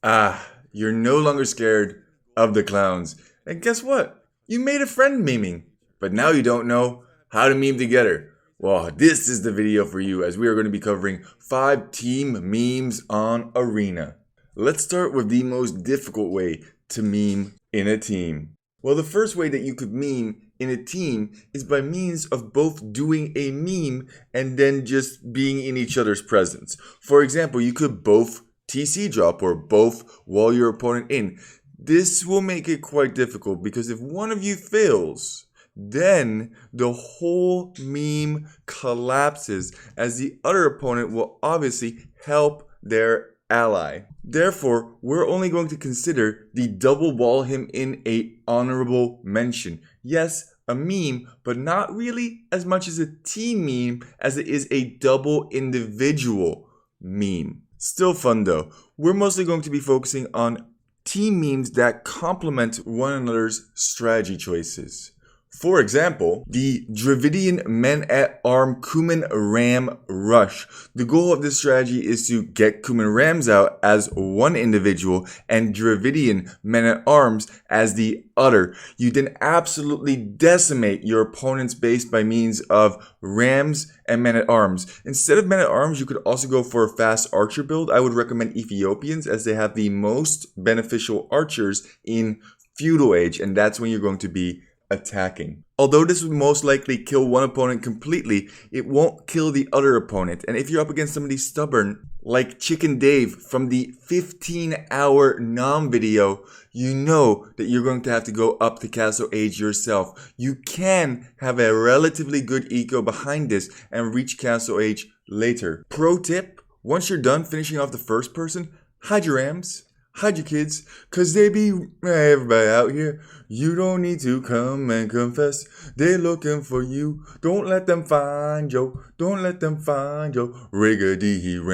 You're no longer scared of the clowns. And guess what? You made a friend memeing. But now you don't know how to meme together. Well, this is the video for you as we are going to be covering 5 team memes on Arena. Let's start with the most difficult way to meme in a team. Well, the first way that you could meme in a team is by means of both doing a meme and then just being in each other's presence. For example, you could both TC drop or both wall your opponent in. This will make it quite difficult because if one of you fails, then the whole meme collapses as the other opponent will obviously help their ally. Therefore, we're only going to consider the double wall him in a honorable mention. Yes, a meme, but not really as much as a team meme as it is a double individual meme. Still fun though. We're mostly going to be focusing on team memes that complement one another's strategy choices. For example, the Dravidian Men at Arm Cuman Ram Rush. The goal of this strategy is to get Cuman Rams out as one individual and Dravidian Men at Arms as the other. You then absolutely decimate your opponent's base by means of Rams and Men at Arms. Instead of Men at Arms, you could also go for a fast archer build. I would recommend Ethiopians as they have the most beneficial archers in Feudal Age, and that's when you're going to be attacking. Although this would most likely kill one opponent completely, it won't kill the other opponent. And if you're up against somebody stubborn, like Chicken Dave from the 15-hour Nom video, you know that you're going to have to go up to Castle Age yourself. You can have a relatively good eco behind this and reach Castle Age later. Pro tip, once you're done finishing off the first person, hide your Rams. Hide your kids, cause they be everybody out here. You don't need to come and confess. They're looking for you. Don't let them find you. Don't let them find you. Riggedy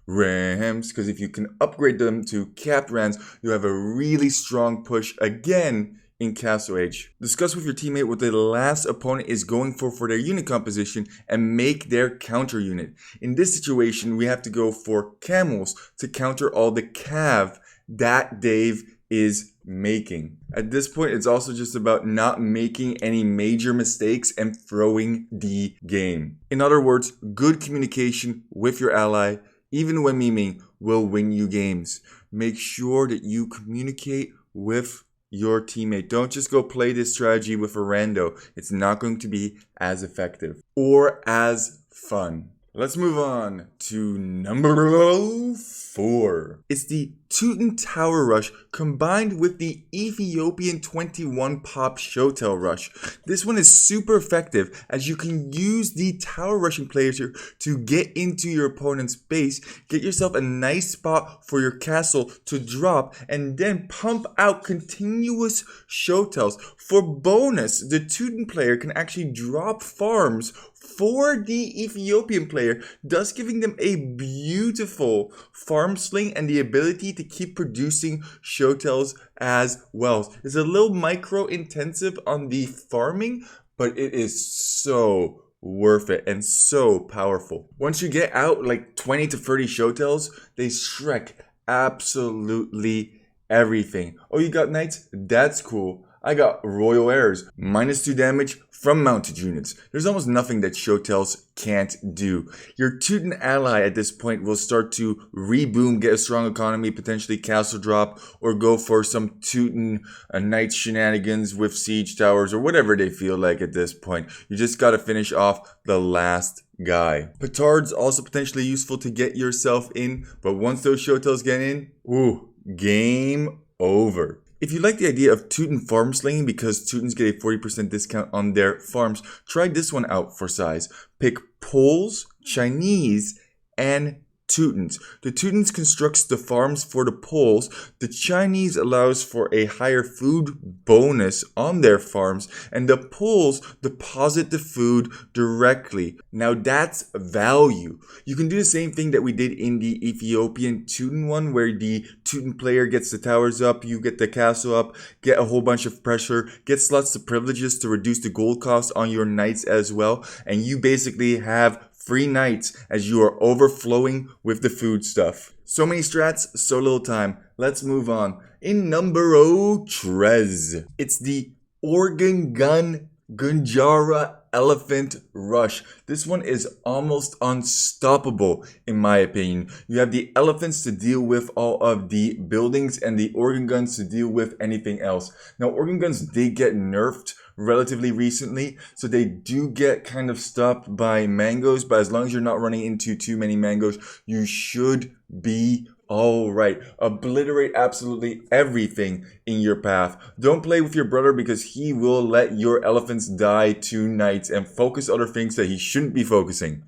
Rams. Cause if you can upgrade them to capped Rams, you have a really strong push again in Castle Age. Discuss with your teammate what the last opponent is going for their unit composition and make their counter unit. In this situation, we have to go for camels to counter all the cav that Dave is making. At this point, it's also just about not making any major mistakes and throwing the game. In other words, good communication with your ally, even when memeing, will win you games. Make sure that you communicate with your teammate. Don't just go play this strategy with a rando. It's not going to be as effective or as fun. Let's move on to number 4. It's the Teuton Tower Rush combined with the Ethiopian 21 Pop Shotel Rush. This one is super effective as you can use the tower rushing players here to get into your opponent's base, get yourself a nice spot for your castle to drop, and then pump out continuous Shotels. For bonus, the Teuton player can actually drop farms for the Ethiopian player, thus giving them a beautiful farm sling and the ability to keep producing Shotels as well. It's a little micro intensive on the farming, but it is so worth it and so powerful. Once you get out like 20 to 30 Shotels, they shrek absolutely everything. Oh, you got knights? That's cool. I got royal heirs, -2 damage from mounted units. There's almost nothing that Shotels can't do. Your Teuton ally at this point will start to reboom, get a strong economy, potentially castle drop, or go for some Teuton knight shenanigans with siege towers or whatever they feel like at this point. You just gotta finish off the last guy. Petard's also potentially useful to get yourself in, but once those Shotels get in, ooh, game over. If you like the idea of Teuton farm slinging because Teutons get a 40% discount on their farms, try this one out for size. Pick Poles, Chinese, and Teutons. The Teutons constructs the farms for the Poles. The Chinese allows for a higher food bonus on their farms, and the Poles deposit the food directly. Now that's value. You can do the same thing that we did in the Ethiopian Teuton one, where the Teuton player gets the towers up, you get the castle up, get a whole bunch of pressure, get slots of privileges to reduce the gold cost on your knights as well, and you basically have free knights as you are overflowing with the food stuff. So many strats, so little time. Let's move on. In numero tres, it's the Organ Gun Gunjara Elephant Rush. This one is almost unstoppable in my opinion. You have the elephants to deal with all of the buildings and the organ guns to deal with anything else. Now organ guns did get nerfed relatively recently, so they do get kind of stopped by mangoes, but as long as you're not running into too many mangoes, you should be alright. Obliterate absolutely everything in your path. Don't play with your brother because he will let your elephants die to knights and focus other things that he shouldn't be focusing.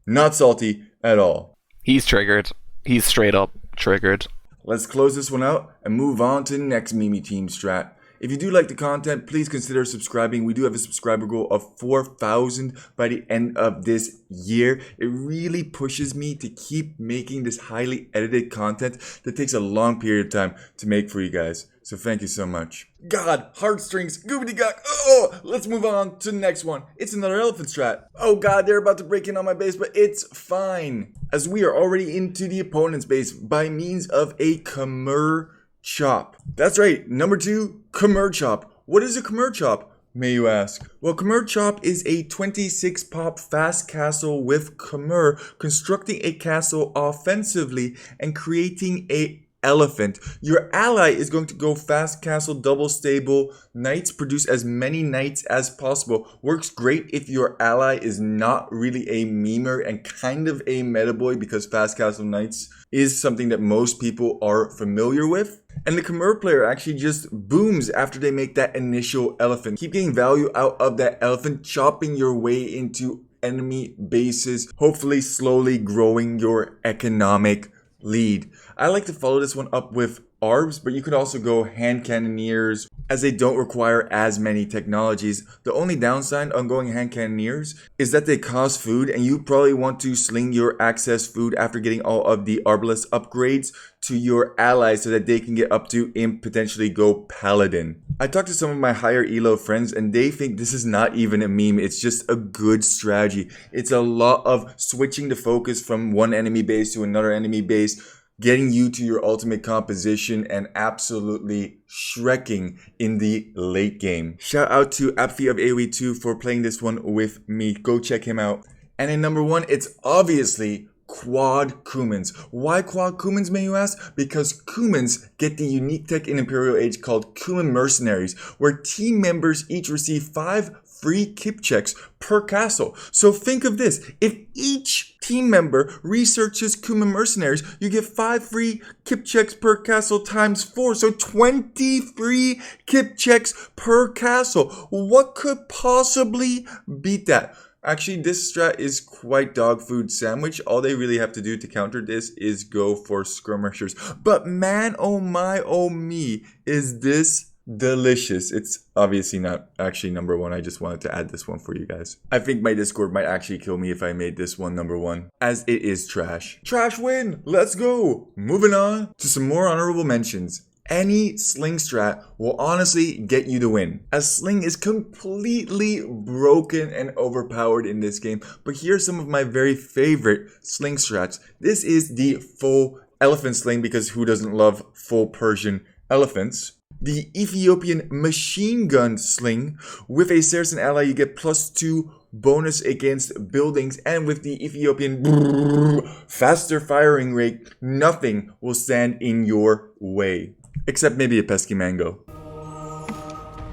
Not salty at all. He's triggered. He's straight up triggered. Let's close this one out and move on to the next Mimi Team strat. If you do like the content, please consider subscribing. We do have a subscriber goal of 4,000 by the end of this year. It really pushes me to keep making this highly edited content that takes a long period of time to make for you guys. So thank you so much. God, heartstrings, goobity gog. Oh, let's move on to the next one. It's another elephant strat. Oh God, they're about to break in on my base, but it's fine, as we are already into the opponent's base by means of a Khmer Chop. That's right, number 2, Khmer Chop. What is a Khmer Chop, may you ask? Well, Khmer Chop is a 26 pop fast castle with Khmer constructing a castle offensively and creating a elephant. Your ally is going to go fast castle, double stable. Knights, produce as many knights as possible. Works great if your ally is not really a memer and kind of a meta boy, because fast castle knights is something that most people are familiar with. And the Khmer player actually just booms after they make that initial elephant. Keep getting value out of that elephant, chopping your way into enemy bases, hopefully slowly growing your economic lead. I like to follow this one up with arbs, but you could also go hand cannoneers, as they don't require as many technologies. The only downside on going hand cannoneers is that they cost food, and you probably want to sling your access food after getting all of the arbalest upgrades to your allies so that they can get up to imp, potentially go paladin. I talked to some of my higher elo friends and they think this is not even a meme, it's just a good strategy. It's a lot of switching the focus from one enemy base to another enemy base, getting you to your ultimate composition, and absolutely shrekking in the late game. Shout out to Apathy of AOE2 for playing this one with me. Go check him out. And in number 1, it's obviously quad Cumans. Why quad Cumans, may you ask? Because Cumans get the unique tech in Imperial Age called Cuman Mercenaries, where team members each receive 5 free kip checks per castle. So think of this, if each team member researches Cuman Mercenaries, you get 5 free kip checks per castle times 4, so 20 free kip checks per castle. What could possibly beat that? Actually, this strat is quite dog food sandwich. All they really have to do to counter this is go for skirmishers. But man, oh my, oh me, is this delicious. It's obviously not actually number 1. I just wanted to add this one for you guys. I think my Discord might actually kill me if I made this one number 1, as it is trash. Trash win! Let's go! Moving on to some more honorable mentions. Any sling strat will honestly get you the win, as sling is completely broken and overpowered in this game. But here's some of my very favorite sling strats. This is the full elephant sling, because who doesn't love full Persian elephants? The Ethiopian machine gun sling. With a Saracen ally, you get +2 bonus against buildings, and with the Ethiopian faster firing rate, nothing will stand in your way. Except maybe a pesky mango.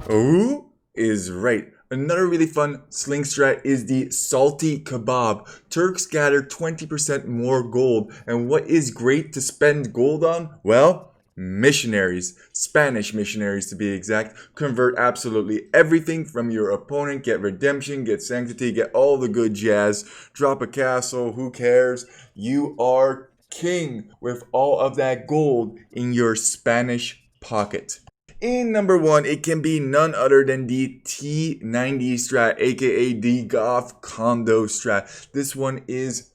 Oh, is right. Another really fun sling strat is the salty Kabab. Turks gather 20% more gold, and what is great to spend gold on? Well, missionaries. Spanish missionaries to be exact. Convert absolutely everything from your opponent, get redemption, get sanctity, get all the good jazz. Drop a castle, who cares? You are king with all of that gold in your Spanish pocket. In number 1, it can be none other than the T90 strat, aka the Goth Condo strat. This one is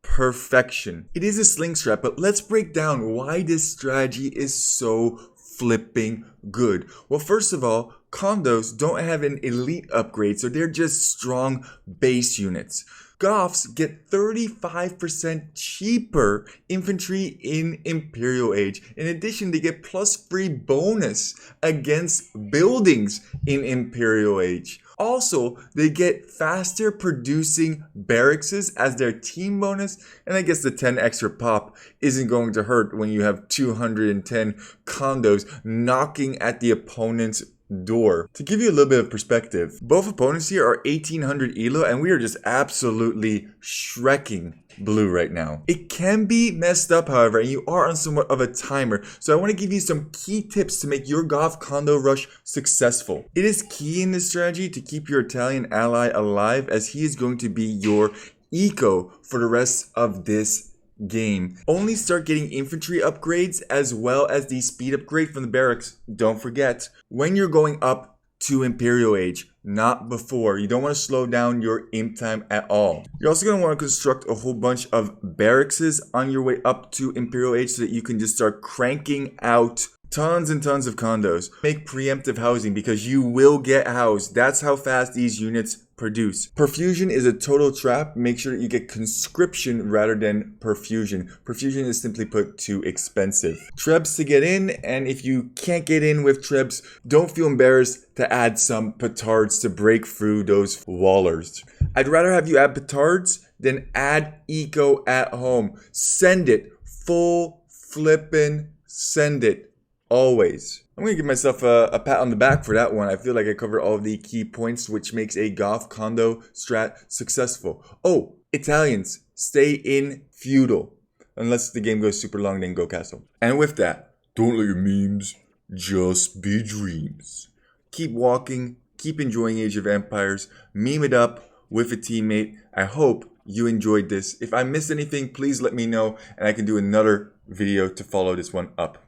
perfection. It is a sling strat, but let's break down why this strategy is so flipping good. Well, first of all, condos don't have an elite upgrade, so they're just strong base units. Goths get 35% cheaper infantry in Imperial Age. In addition, they get +3 bonus against buildings in Imperial Age. Also, they get faster producing barracks as their team bonus, and I guess the 10 extra pop isn't going to hurt when you have 210 condos knocking at the opponent's door. To give you a little bit of perspective, both opponents here are 1800 elo, and we are just absolutely shrekking blue right now. It can be messed up, however, and you are on somewhat of a timer, so I want to give you some key tips to make your Goth condo rush successful. It is key in this strategy to keep your Italian ally alive, as he is going to be your eco for the rest of this game. Only start getting infantry upgrades as well as the speed upgrade from the barracks, don't forget, when you're going up to Imperial Age, not before. You don't want to slow down your imp time at all. You're also going to want to construct a whole bunch of barracks on your way up to Imperial Age so that you can just start cranking out tons and tons of condos. Make preemptive housing because you will get housed. That's how fast these units produce. Perfusion is a total trap. Make sure that you get conscription rather than perfusion. Perfusion is simply put too expensive. Trebs to get in, and if you can't get in with trebs, don't feel embarrassed to add some petards to break through those wallers. I'd rather have you add petards than add eco at home. Send it. Full flippin' send it. Always. I'm going to give myself a pat on the back for that one. I feel like I covered all of the key points which makes a Goth condo strat successful. Oh, Italians, stay in feudal. Unless the game goes super long, then go castle. And with that, don't let your memes just be dreams. Keep walking, keep enjoying Age of Empires, meme it up with a teammate. I hope you enjoyed this. If I missed anything, please let me know and I can do another video to follow this one up.